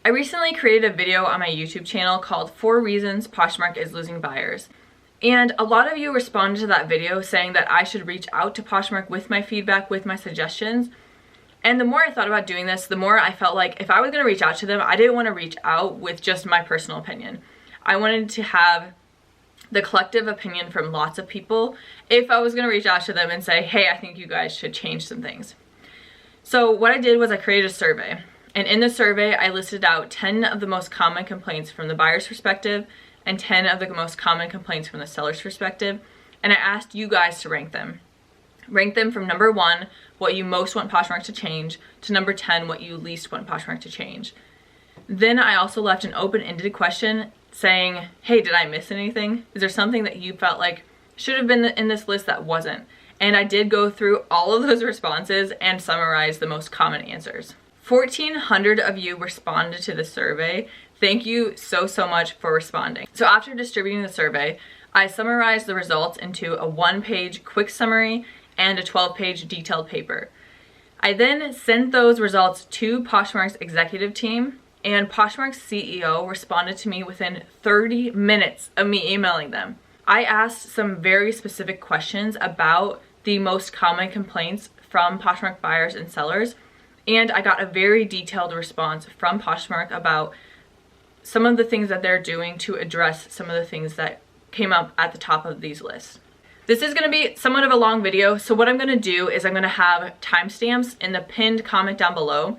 I recently created a video on my YouTube channel called 4 Reasons Poshmark is Losing Buyers. And a lot of you responded to that video saying that I should reach out to Poshmark with my feedback, with my suggestions. And the more I thought about doing this, the more I felt like if I was going to reach out to them, I didn't want to reach out with just my personal opinion. I wanted to have the collective opinion from lots of people if I was going to reach out to them and say, hey, I think you guys should change some things. So what I did was I created a survey. And in the survey, I listed out 10 of the most common complaints from the buyer's perspective and 10 of the most common complaints from the seller's perspective. And I asked you guys to rank them. Rank them from number 1, what you most want Poshmark to change, to number 10, what you least want Poshmark to change. Then I also left an open-ended question saying, hey, did I miss anything? Is there something that you felt like should have been in this list that wasn't? And I did go through all of those responses and summarize the most common answers. 1,400 of you responded to the survey. Thank you so much for responding. So after distributing the survey, I summarized the results into a 1-page quick summary and a 12-page detailed paper. I then sent those results to Poshmark's executive team, and Poshmark's CEO responded to me within 30 minutes of me emailing them. I asked some very specific questions about the most common complaints from Poshmark buyers and sellers, and I got a very detailed response from Poshmark about some of the things that they're doing to address some of the things that came up at the top of these lists. This is going to be somewhat of a long video, so what I'm going to do is I'm going to have timestamps in the pinned comment down below,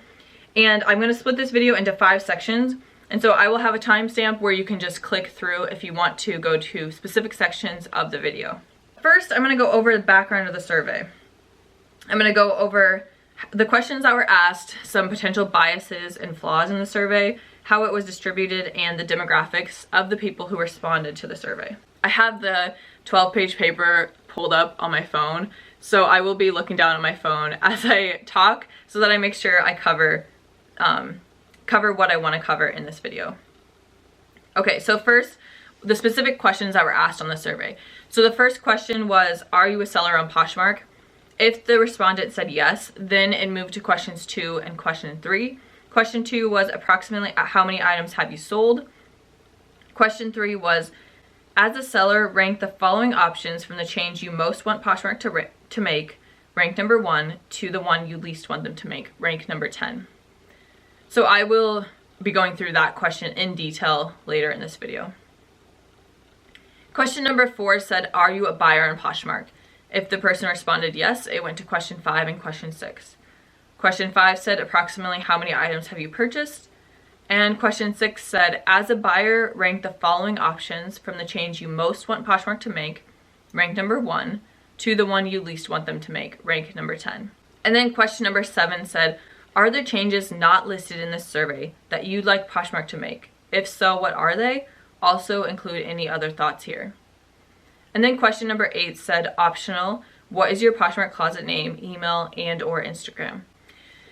and I'm going to split this video into 5 sections, and so I will have a timestamp where you can just click through if you want to go to specific sections of the video. First, I'm going to go over the background of the survey. I'm going to go over the questions that were asked, some potential biases and flaws in the survey, how it was distributed, and the demographics of the people who responded to the survey. I have the 12-page paper pulled up on my phone, so I will be looking down on my phone as I talk so that I make sure I cover what I want to cover in this video. Okay, so first, the specific questions that were asked on the survey. So the first question was, are you a seller on Poshmark? If the respondent said yes, then it moved to questions 2 and question 3. Question 2 was approximately how many items have you sold? Question 3 was, as a seller, rank the following options from the change you most want Poshmark to make, rank number 1, to the one you least want them to make, rank number 10. So I will be going through that question in detail later in this video. Question number 4 said, are you a buyer on Poshmark? If the person responded yes, it went to question 5 and question 6. Question 5 said, approximately how many items have you purchased? And question 6 said, as a buyer, rank the following options from the change you most want Poshmark to make, rank number 1, to the one you least want them to make, rank number 10. And then question number 7 said, are there changes not listed in this survey that you'd like Poshmark to make? If so, what are they? Also include any other thoughts here. And then question number 8 said, optional, what is your Poshmark closet name, email, and or Instagram?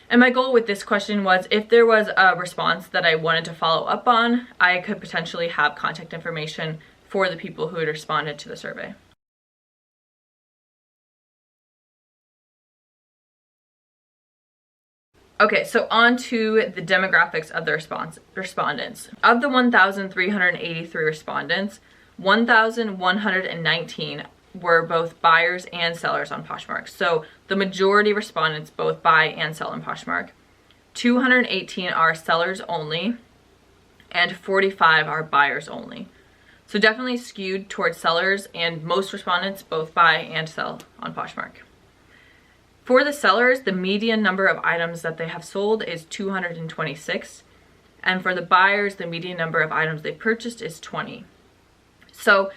And my goal with this question was if there was a response that I wanted to follow up on, I could potentially have contact information for the people who had responded to the survey. Okay, so on to the demographics of the respondents. Of the 1,383 respondents, 1,119 were both buyers and sellers on Poshmark. So the majority of respondents both buy and sell on Poshmark. 218 are sellers only, and 45 are buyers only. So definitely skewed towards sellers, and most respondents both buy and sell on Poshmark. For the sellers, the median number of items that they have sold is 226, and for the buyers, the median number of items they purchased is 20. So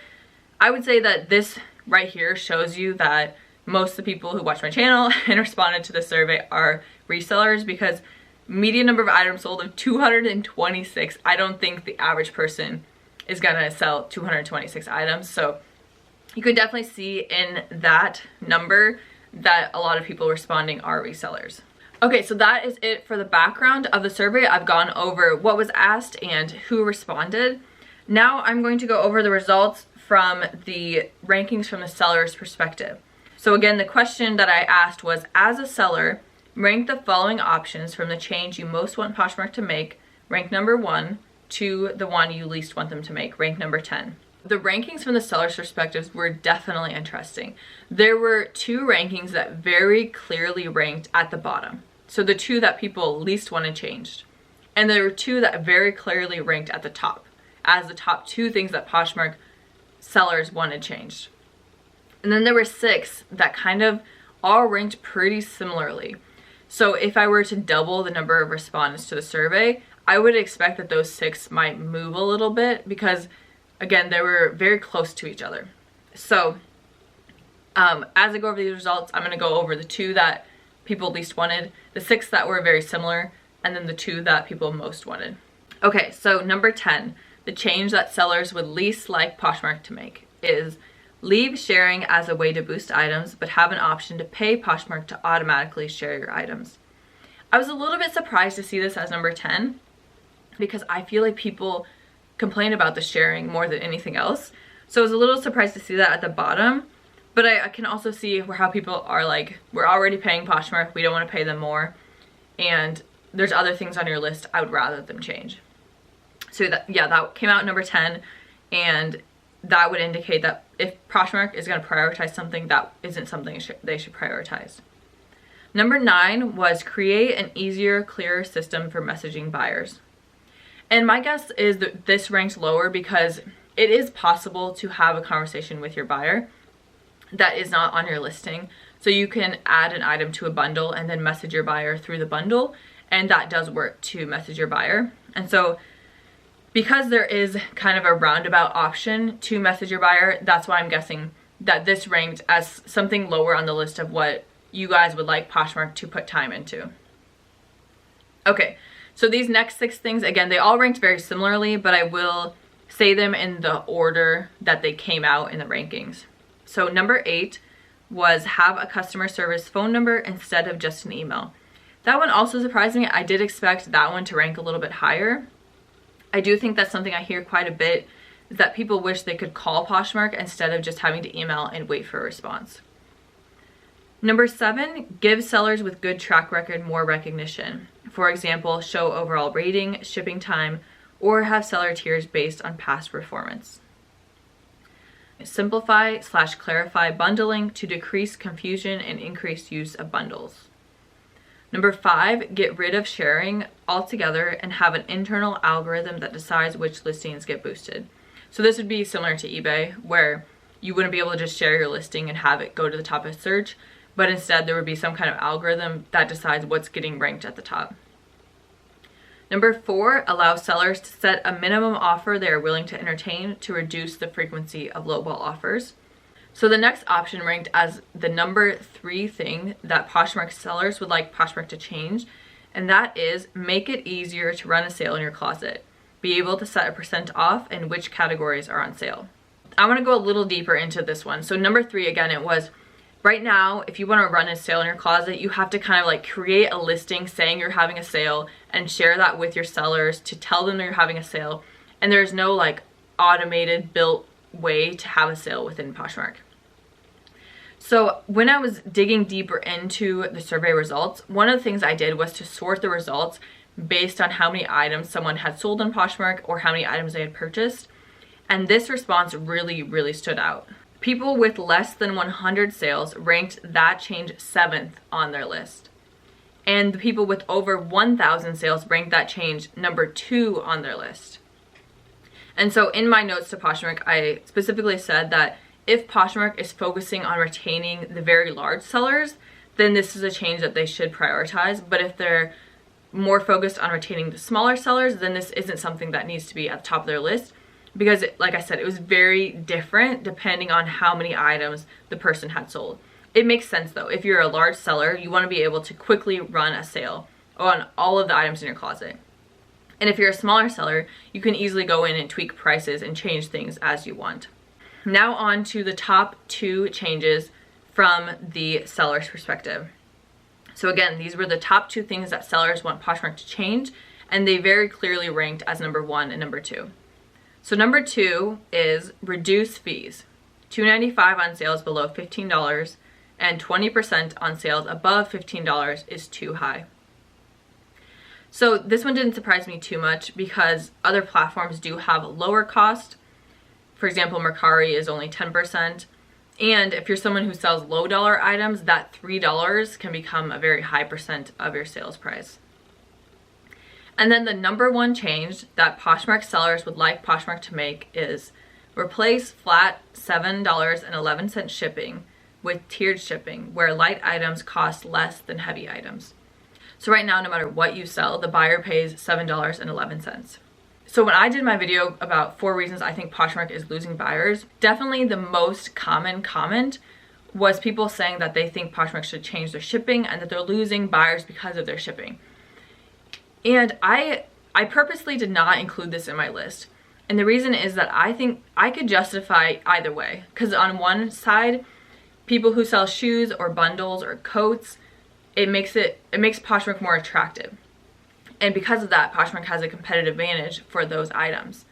I would say that this right here shows you that most of the people who watch my channel and responded to the survey are resellers, because median number of items sold of 226, I don't think the average person is gonna sell 226 items. So you could definitely see in that number that a lot of people responding are resellers. Okay, so that is it for the background of the survey. I've gone over what was asked and who responded. Now I'm going to go over the results from the rankings from the seller's perspective. So again, the question that I asked was, as a seller, rank the following options from the change you most want Poshmark to make, rank number 1, to the one you least want them to make, rank number 10. The rankings from the seller's perspectives were definitely interesting. There were 2 rankings that very clearly ranked at the bottom. So the 2 that people least wanted changed. And there were 2 that very clearly ranked at the top as the top 2 things that Poshmark sellers wanted changed. And then there were 6 that kind of all ranked pretty similarly. So if I were to double the number of respondents to the survey, I would expect that those 6 might move a little bit because, again, they were very close to each other. So as I go over these results, I'm going to go over the 2 that people least wanted, the 6 that were very similar, and then the 2 that people most wanted. Okay, so number 10, the change that sellers would least like Poshmark to make is leave sharing as a way to boost items, but have an option to pay Poshmark to automatically share your items. I was a little bit surprised to see this as number 10 because I feel like people complain about the sharing more than anything else. So I was a little surprised to see that at the bottom, but I can also see how people are like, we're already paying Poshmark, we don't want to pay them more, and there's other things on your list I would rather them change. So that came out number 10, and that would indicate that if Poshmark is going to prioritize something, that isn't something they should prioritize. Number 9 was create an easier, clearer system for messaging buyers. And my guess is that this ranked lower because it is possible to have a conversation with your buyer that is not on your listing. So you can add an item to a bundle and then message your buyer through the bundle, and that does work to message your buyer. And so because there is kind of a roundabout option to message your buyer, that's why I'm guessing that this ranked as something lower on the list of what you guys would like Poshmark to put time into. Okay, so these next 6 things, again, they all ranked very similarly, but I will say them in the order that they came out in the rankings. So number 8 was have a customer service phone number instead of just an email. That one also surprised me. I did expect that one to rank a little bit higher. I do think that's something I hear quite a bit, is that people wish they could call Poshmark instead of just having to email and wait for a response. Number 7, give sellers with good track record more recognition. For example, show overall rating, shipping time, or have seller tiers based on past performance. Simplify/clarify bundling to decrease confusion and increase use of bundles. Number 5, get rid of sharing altogether and have an internal algorithm that decides which listings get boosted. So this would be similar to eBay, where you wouldn't be able to just share your listing and have it go to the top of search, but instead there would be some kind of algorithm that decides what's getting ranked at the top. Number 4, allow sellers to set a minimum offer they are willing to entertain to reduce the frequency of lowball offers. So the next option ranked as the number 3 thing that Poshmark sellers would like Poshmark to change, and that is make it easier to run a sale in your closet. Be able to set a % off and which categories are on sale. I want to go a little deeper into this one. So number 3, again, it was right now, if you want to run a sale in your closet, you have to kind of like create a listing saying you're having a sale and share that with your sellers to tell them that you're having a sale. And there's no like automated built way to have a sale within Poshmark. So when I was digging deeper into the survey results, one of the things I did was to sort the results based on how many items someone had sold on Poshmark or how many items they had purchased. And this response really stood out. People with less than 100 sales ranked that change 7th on their list. And the people with over 1,000 sales ranked that change number 2 on their list. And so in my notes to Poshmark, I specifically said that if Poshmark is focusing on retaining the very large sellers, then this is a change that they should prioritize. But if they're more focused on retaining the smaller sellers, then this isn't something that needs to be at the top of their list. Because like I said, it was very different depending on how many items the person had sold. It makes sense though. If you're a large seller, you want to be able to quickly run a sale on all of the items in your closet. And if you're a smaller seller, you can easily go in and tweak prices and change things as you want. Now on to the top 2 changes from the seller's perspective. So again, these were the top 2 things that sellers want Poshmark to change, and they very clearly ranked as number 1 and number 2. So number 2 is reduce fees. $2.95 on sales below $15 and 20% on sales above $15 is too high. So this one didn't surprise me too much because other platforms do have a lower cost. For example, Mercari is only 10%. And if you're someone who sells low dollar items, that $3 can become a very high percent of your sales price. And then the number one change that Poshmark sellers would like Poshmark to make is replace flat $7.11 shipping with tiered shipping, where light items cost less than heavy items. So right now, no matter what you sell, the buyer pays $7.11. So when I did my video about 4 reasons I think Poshmark is losing buyers, definitely the most common comment was people saying that they think Poshmark should change their shipping and that they're losing buyers because of their shipping. And I purposely did not include this in my list. And the reason is that I think I could justify either way. Because on one side, people who sell shoes or bundles or coats, it makes Poshmark more attractive. And because of that, Poshmark has a competitive advantage for those items.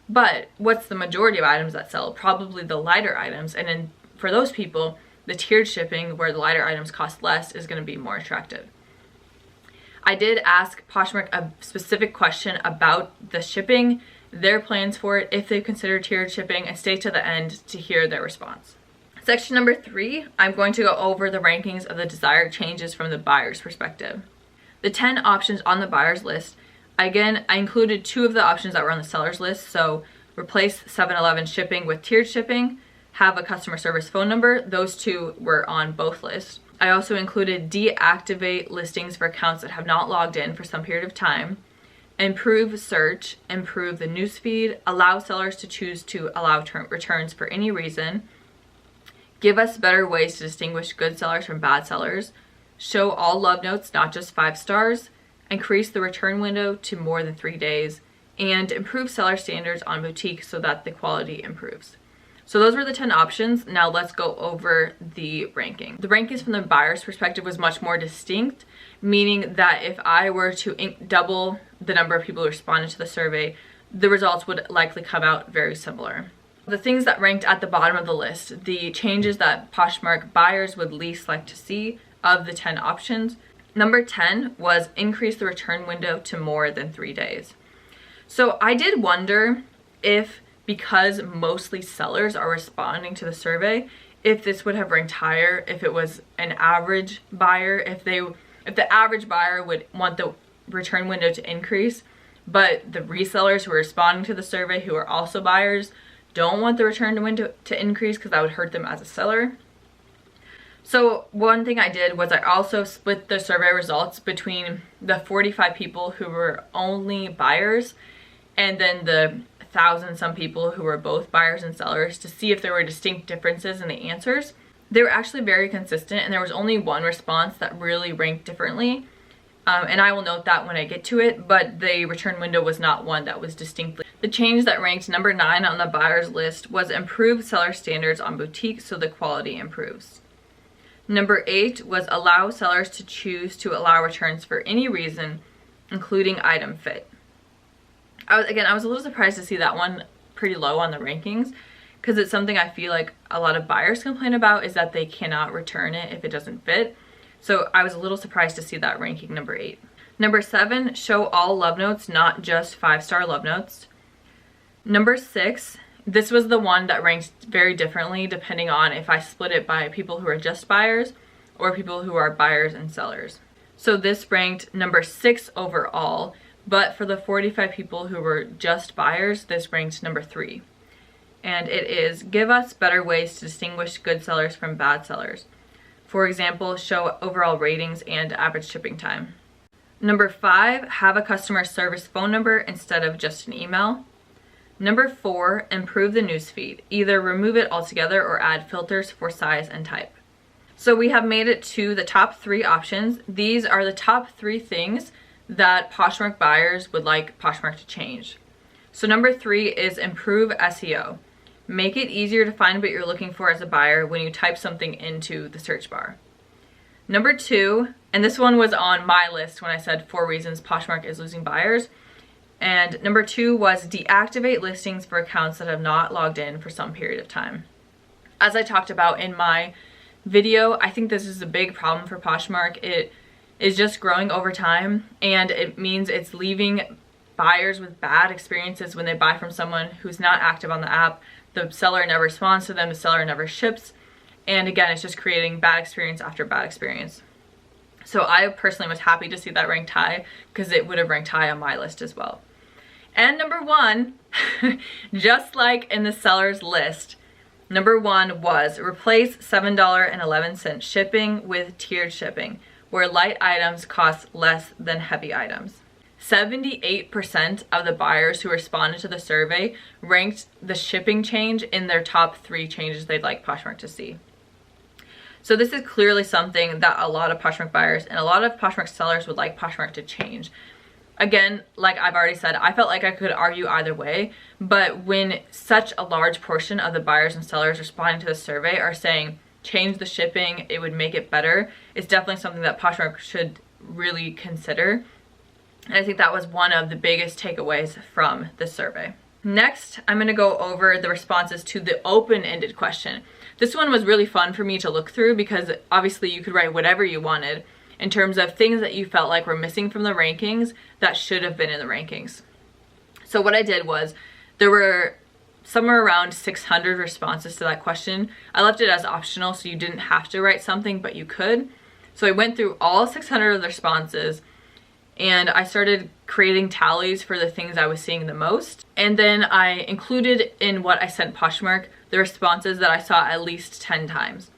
But what's the majority of items that sell? Probably the lighter items. And then for those people, the tiered shipping, where the lighter items cost less, is going to be more attractive. I did ask Poshmark a specific question about the shipping, their plans for it, if they consider tiered shipping, and stay to the end to hear their response. Section number 3, I'm going to go over the rankings of the desired changes from the buyer's perspective. The 10 options on the buyer's list, again, I included 2 of the options that were on the seller's list. So replace 7-Eleven shipping with tiered shipping, have a customer service phone number. Those 2 were on both lists. I also included deactivate listings for accounts that have not logged in for some period of time, improve search, improve the newsfeed, allow sellers to choose to allow returns for any reason, give us better ways to distinguish good sellers from bad sellers, show all love notes, not just 5 stars, increase the return window to more than 3 days, and improve seller standards on boutique so that the quality improves. So those were the 10 options. Now let's go over the ranking. The rankings from the buyer's perspective was much more distinct, meaning that if I were to double the number of people who responded to the survey, the results would likely come out very similar. The things that ranked at the bottom of the list, the changes that Poshmark buyers would least like to see of the 10 options. Number 10 was increase the return window to more than 3 days. So I did wonder if, because mostly sellers are responding to the survey, if this would have ranked higher if it was an average buyer, if the average buyer would want the return window to increase, but the resellers who are responding to the survey, who are also buyers, don't want the return window to increase because that would hurt them as a seller. So one thing I did was I also split the survey results between the 45 people who were only buyers and then the 1,000 some people who were both buyers and sellers, to see if there were distinct differences in the answers. They were actually very consistent, and there was only one response that really ranked differently. And I will note that when I get to it, but the return window was not one that was distinctly. The change that ranked number 9 on the buyer's list was improve seller standards on boutique so the quality improves. Number 8 was allow sellers to choose to allow returns for any reason, including item fit. I was a little surprised to see that one pretty low on the rankings, because it's something I feel like a lot of buyers complain about, is that they cannot return it if it doesn't fit. So I was a little surprised to see that ranking number 8. Number 7, show all love notes, not just 5-star love notes. Number 6, this was the one that ranks very differently depending on if I split it by people who are just buyers or people who are buyers and sellers. So this ranked number 6 overall, but for the 45 people who were just buyers, this ranked number 3. And it is, give us better ways to distinguish good sellers from bad sellers. For example, show overall ratings and average shipping time. Number 5, have a customer service phone number instead of just an email. Number 4, improve the newsfeed. Either remove it altogether or add filters for size and type. So we have made it to the top 3 options. These are the top 3 things that Poshmark buyers would like Poshmark to change. So number 3 is improve SEO. Make it easier to find what you're looking for as a buyer when you type something into the search bar. Number 2, and this one was on my list when I said 4 reasons Poshmark is losing buyers. And number 2 was deactivate listings for accounts that have not logged in for some period of time. As I talked about in my video, I think this is a big problem for Poshmark. It is just growing over time, and it means it's leaving buyers with bad experiences when they buy from someone who's not active on the app. The seller never responds to them, the seller never ships, and again, it's just creating bad experience after bad experience. So I personally was happy to see that ranked high, because it would have ranked high on my list as well. And number one, just like in the seller's list, number one was replace $7.11 shipping with tiered shipping, where light items cost less than heavy items. 78% of the buyers who responded to the survey ranked the shipping change in their top 3 changes they'd like Poshmark to see. So this is clearly something that a lot of Poshmark buyers and a lot of Poshmark sellers would like Poshmark to change. Again, like I've already said, I felt like I could argue either way, but when such a large portion of the buyers and sellers responding to the survey are saying change the shipping, it would make it better, it's definitely something that Poshmark should really consider. And I think that was one of the biggest takeaways from this survey. Next, I'm going to go over the responses to the open-ended question. This one was really fun for me to look through, because obviously you could write whatever you wanted in terms of things that you felt like were missing from the rankings that should have been in the rankings. So what I did was, there were somewhere around 600 responses to that question. I left it as optional, so you didn't have to write something, but you could. So I went through all 600 of the responses, and I started creating tallies for the things I was seeing the most. And then I included in what I sent Poshmark the responses that I saw at least 10 times.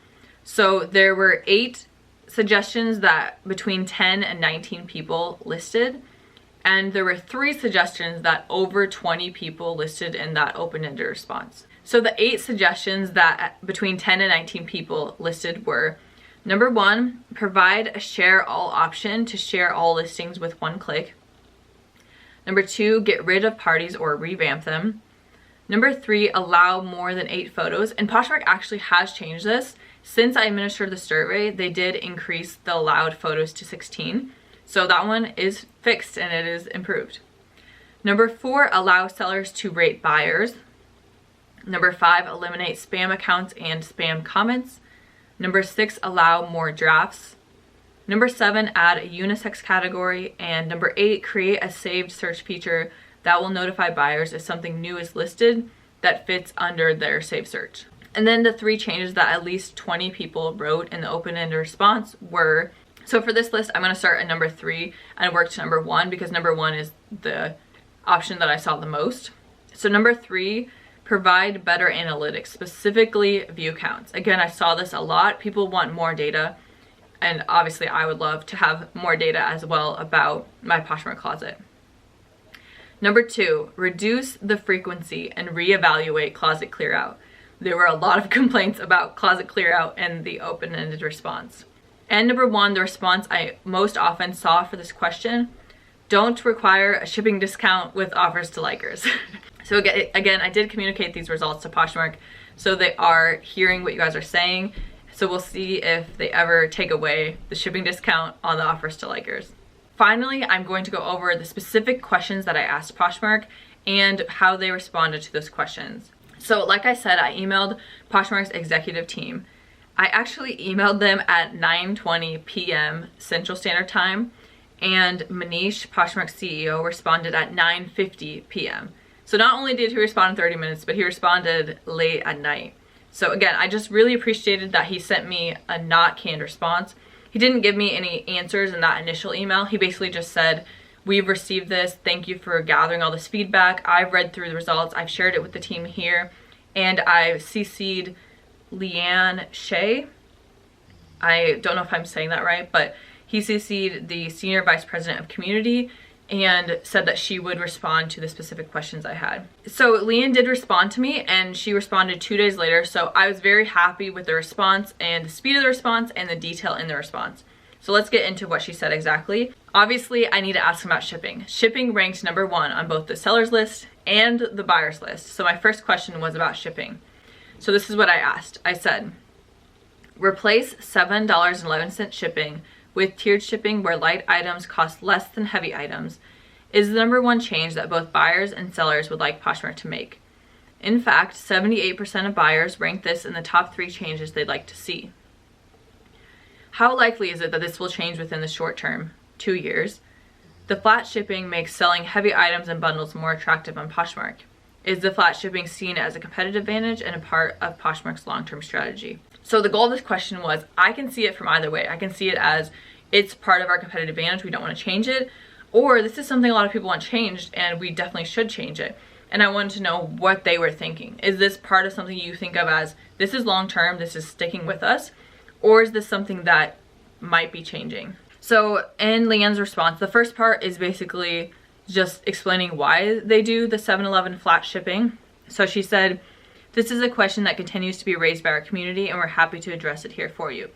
So there were 8 suggestions that between 10 and 19 people listed, and there were 3 suggestions that over 20 people listed in that open-ended response. So the 8 suggestions that between 10 and 19 people listed were: number 1, provide a share all option to share all listings with 1 click. Number 2, get rid of parties or revamp them. Number 3, allow more than 8 photos. And Poshmark actually has changed this. Since I administered the survey, they did increase the allowed photos to 16. So that one is fixed and it is improved. Number 4, allow sellers to rate buyers. Number 5, eliminate spam accounts and spam comments. Number 6, allow more drafts. Number 7, add a unisex category. And number 8, create a saved search feature that will notify buyers if something new is listed that fits under their saved search. And then the 3 changes that at least 20 people wrote in the open-ended response were, so for this list, I'm going to start at number 3 and work to number 1, because number 1 is the option that I saw the most. So number 3, provide better analytics, specifically view counts. Again, I saw this a lot. People want more data, and obviously I would love to have more data as well about my Poshmark closet. Number 2, reduce the frequency and reevaluate closet clear out. There were a lot of complaints about closet clear out in the open-ended response. And number 1, the response I most often saw for this question: don't require a shipping discount with offers to likers. So again, I did communicate these results to Poshmark, so they are hearing what you guys are saying. So we'll see if they ever take away the shipping discount on the offers to likers. Finally, I'm going to go over the specific questions that I asked Poshmark and how they responded to those questions. So like I said, I emailed Poshmark's executive team. I actually emailed them at 9:20 p.m. Central Standard Time, and Manish, Poshmark's CEO, responded at 9:50 p.m. So not only did he respond in 30 minutes, but he responded late at night. So again, I just really appreciated that he sent me a not canned response. He didn't give me any answers in that initial email. He basically just said, we've received this. Thank you for gathering all this feedback. I've read through the results. I've shared it with the team here, and I've CC'd Leanne Shea. I don't know if I'm saying that right, but he CC'd the Senior Vice President of Community and said that she would respond to the specific questions I had. So Leanne did respond to me, and she responded 2 days later. So I was very happy with the response and the speed of the response and the detail in the response. So let's get into what she said exactly. Obviously, I need to ask about shipping. Shipping ranked number 1 on both the seller's list and the buyer's list. So my first question was about shipping. So this is what I asked. I said, replace $7.11 shipping with tiered shipping where light items cost less than heavy items is the number 1 change that both buyers and sellers would like Poshmark to make. In fact, 78% of buyers ranked this in the top 3 changes they'd like to see. How likely is it that this will change within the short term? 2 years. The flat shipping makes selling heavy items and bundles more attractive on Poshmark. Is the flat shipping seen as a competitive advantage and a part of Poshmark's long-term strategy? So the goal of this question was, I can see it from either way. I can see it as it's part of our competitive advantage, we don't want to change it, or this is something a lot of people want changed and we definitely should change it. And I wanted to know what they were thinking. Is this part of something you think of as, this is long-term, this is sticking with us, or is this something that might be changing? So in Leanne's response, the first part is basically just explaining why they do the 7-Eleven flat shipping. So she said, this is a question that continues to be raised by our community and we're happy to address it here for you.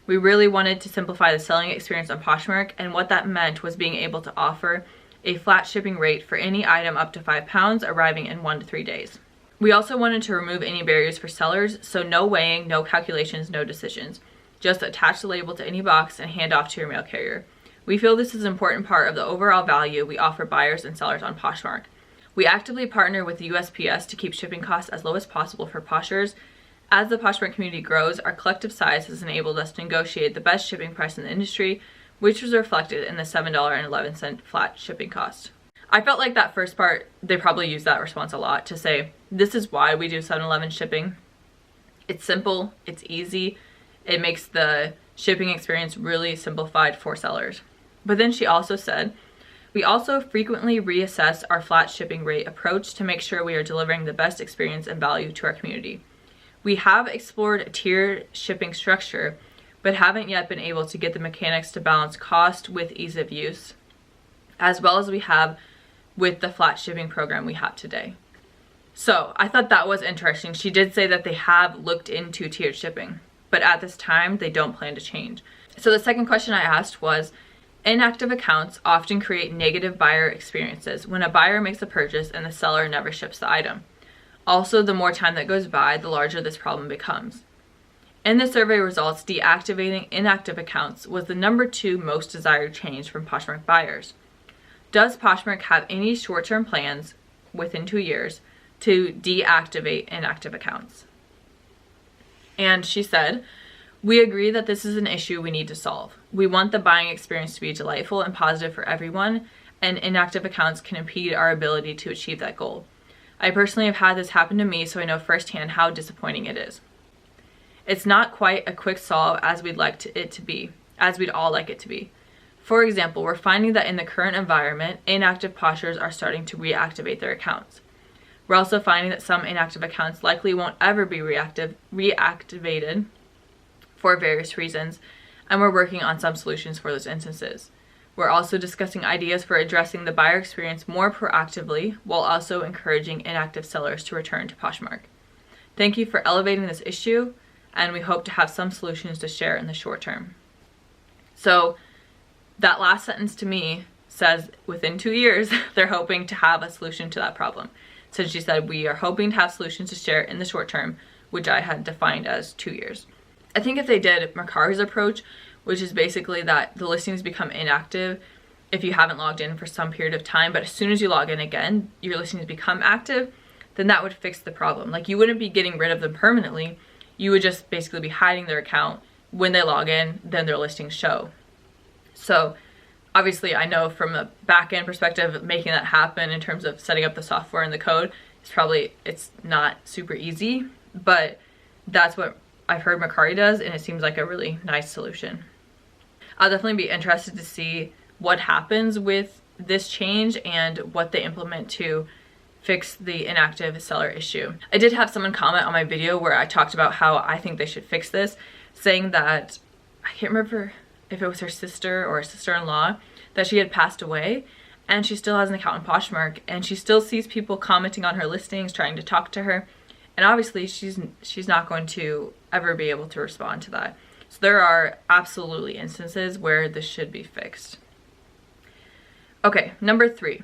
We really wanted to simplify the selling experience on Poshmark, and what that meant was being able to offer a flat shipping rate for any item up to 5 pounds arriving in 1 to 3 days. We also wanted to remove any barriers for sellers, so no weighing, no calculations, no decisions. Just attach the label to any box and hand off to your mail carrier. We feel this is an important part of the overall value we offer buyers and sellers on Poshmark. We actively partner with the USPS to keep shipping costs as low as possible for Poshers. As the Poshmark community grows, our collective size has enabled us to negotiate the best shipping price in the industry, which was reflected in the $7.11 flat shipping cost. I felt like that first part, they probably used that response a lot to say, this is why we do 7-Eleven shipping. It's simple, it's easy, it makes the shipping experience really simplified for sellers. But then she also said, we also frequently reassess our flat shipping rate approach to make sure we are delivering the best experience and value to our community. We have explored a tiered shipping structure, but haven't yet been able to get the mechanics to balance cost with ease of use, as well as we have with the flat shipping program we have today. So I thought that was interesting. She did say that they have looked into tiered shipping, but at this time they don't plan to change. So the second question I asked was, inactive accounts often create negative buyer experiences when a buyer makes a purchase and the seller never ships the item. Also, the more time that goes by, the larger this problem becomes. In the survey results, deactivating inactive accounts was the #2 most desired change from Poshmark buyers. Does Poshmark have any short-term plans within 2 years to deactivate inactive accounts? And she said, we agree that this is an issue we need to solve. We want the buying experience to be delightful and positive for everyone, and inactive accounts can impede our ability to achieve that goal. I personally have had this happen to me, so I know firsthand how disappointing it is. It's not quite a quick solve as we'd all like it to be. For example, we're finding that in the current environment, inactive Poshers are starting to reactivate their accounts. We're also finding that some inactive accounts likely won't ever be reactivated for various reasons, and we're working on some solutions for those instances. We're also discussing ideas for addressing the buyer experience more proactively while also encouraging inactive sellers to return to Poshmark. Thank you for elevating this issue, and we hope to have some solutions to share in the short term. So that last sentence to me says within 2 years, they're hoping to have a solution to that problem. So she said, we are hoping to have solutions to share in the short term, which I had defined as 2 years. I think if they did Mercari's approach, which is basically that the listings become inactive if you haven't logged in for some period of time, but as soon as you log in again, your listings become active, then that would fix the problem. Like, you wouldn't be getting rid of them permanently, you would just basically be hiding their account. When they log in, then their listings show. So obviously I know from a back-end perspective, making that happen in terms of setting up the software and the code, it's not super easy, but that's what I've heard Mercari does, and it seems like a really nice solution. I'll definitely be interested to see what happens with this change and what they implement to fix the inactive seller issue. I did have someone comment on my video where I talked about how I think they should fix this, saying that, I can't remember if it was her sister or a sister-in-law, that she had passed away and she still has an account in Poshmark and she still sees people commenting on her listings, trying to talk to her, and obviously she's not going to ever be able to respond to that. So there are absolutely instances where this should be fixed. Okay, #3.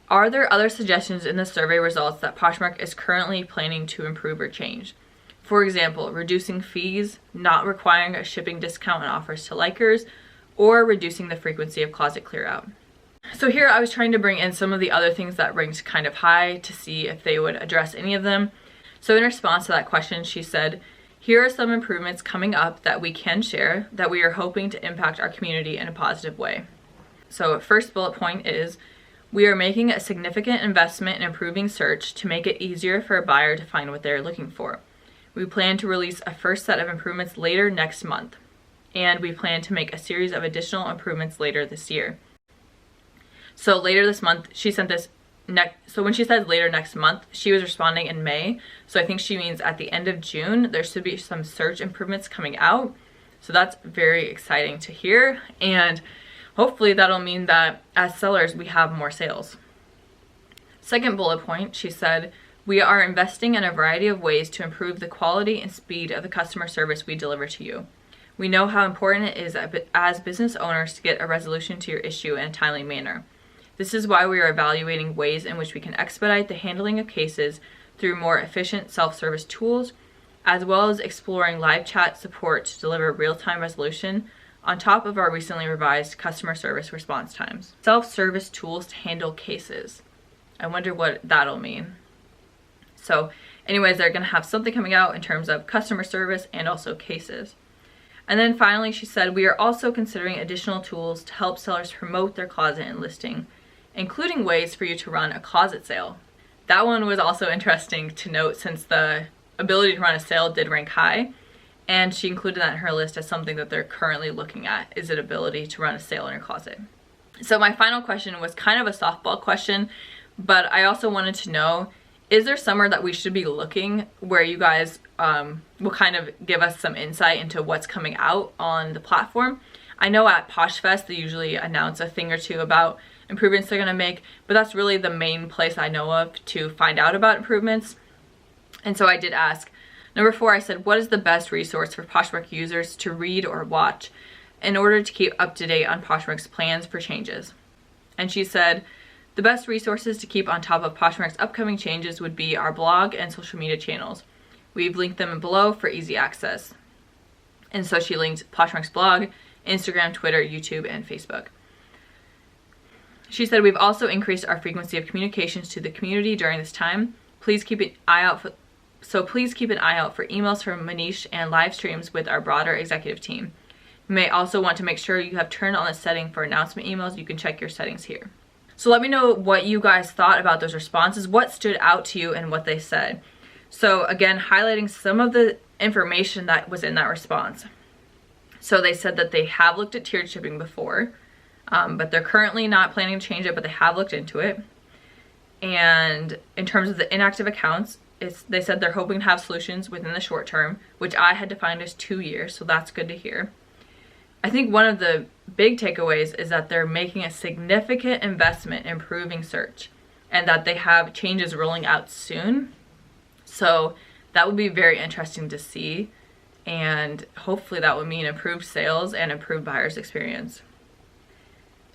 Are there other suggestions in the survey results that Poshmark is currently planning to improve or change? For example, reducing fees, not requiring a shipping discount and offers to likers, or reducing the frequency of closet clear out. So here I was trying to bring in some of the other things that ranked kind of high to see if they would address any of them. So in response to that question, she said, Here are some improvements coming up that we can share that we are hoping to impact our community in a positive way. So first bullet point is, we are making a significant investment in improving search to make it easier for a buyer to find what they're looking for. We plan to release a first set of improvements later next month, and we plan to make a series of additional improvements later this year. So later this month, she sent this so when she said later next month, she was responding in May. So I think she means at the end of June, there should be some search improvements coming out. So that's very exciting to hear. And hopefully that'll mean that as sellers, we have more sales. Second bullet point, she said, we are investing in a variety of ways to improve the quality and speed of the customer service we deliver to you. We know how important it is as business owners to get a resolution to your issue in a timely manner. This is why we are evaluating ways in which we can expedite the handling of cases through more efficient self-service tools, as well as exploring live chat support to deliver real-time resolution on top of our recently revised customer service response times. Self-service tools to handle cases. I wonder what that'll mean. So anyways, they're gonna have something coming out in terms of customer service and also cases. And then finally, she said, we are also considering additional tools to help sellers promote their closet and listing, including ways for you to run a closet sale. That one was also interesting to note since the ability to run a sale did rank high, and she included that in her list as something that they're currently looking at, is it ability to run a sale in your closet. So my final question was kind of a softball question, but I also wanted to know, is there somewhere that we should be looking where you guys will kind of give us some insight into what's coming out on the platform? I know at PoshFest they usually announce a thing or two about improvements they're gonna make, but that's really the main place I know of to find out about improvements. And so I did ask. Number 4, I said, what is the best resource for Poshmark users to read or watch in order to keep up to date on Poshmark's plans for changes? And she said, the best resources to keep on top of Poshmark's upcoming changes would be our blog and social media channels. We've linked them below for easy access. And so she linked Poshmark's blog, Instagram, Twitter, YouTube, and Facebook. She said, we've also increased our frequency of communications to the community during this time. Please keep an eye out for emails from Manish and live streams with our broader executive team. You may also want to make sure you have turned on the setting for announcement emails. You can check your settings here. So let me know what you guys thought about those responses, what stood out to you and what they said. So again, highlighting some of the information that was in that response. So they said that they have looked at tiered shipping before, but they're currently not planning to change it, but they have looked into it. And in terms of the inactive accounts, they said they're hoping to have solutions within the short term, which I had defined as 2 years, so that's good to hear. I think one of the big takeaways is that they're making a significant investment in improving search and that they have changes rolling out soon. So that would be very interesting to see, and hopefully that would mean improved sales and improved buyers experience.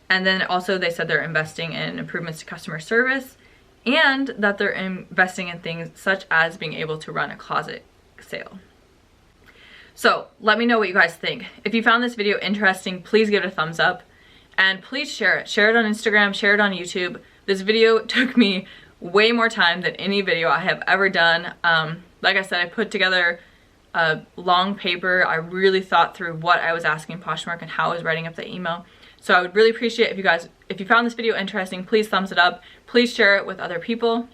And then also they said they're investing in improvements to customer service and that they're investing in things such as being able to run a closet sale. So let me know what you guys think. If you found this video interesting, please give it a thumbs up and please share it. Share it on Instagram, share it on YouTube. This video took me way more time than any video I have ever done. Like I said, I put together a long paper. I really thought through what I was asking Poshmark and how I was writing up the email. So I would really appreciate if you found this video interesting, please thumbs it up. Please share it with other people.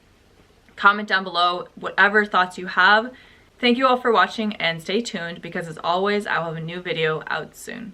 Comment down below whatever thoughts you have. Thank you all for watching and stay tuned because as always, I will have a new video out soon.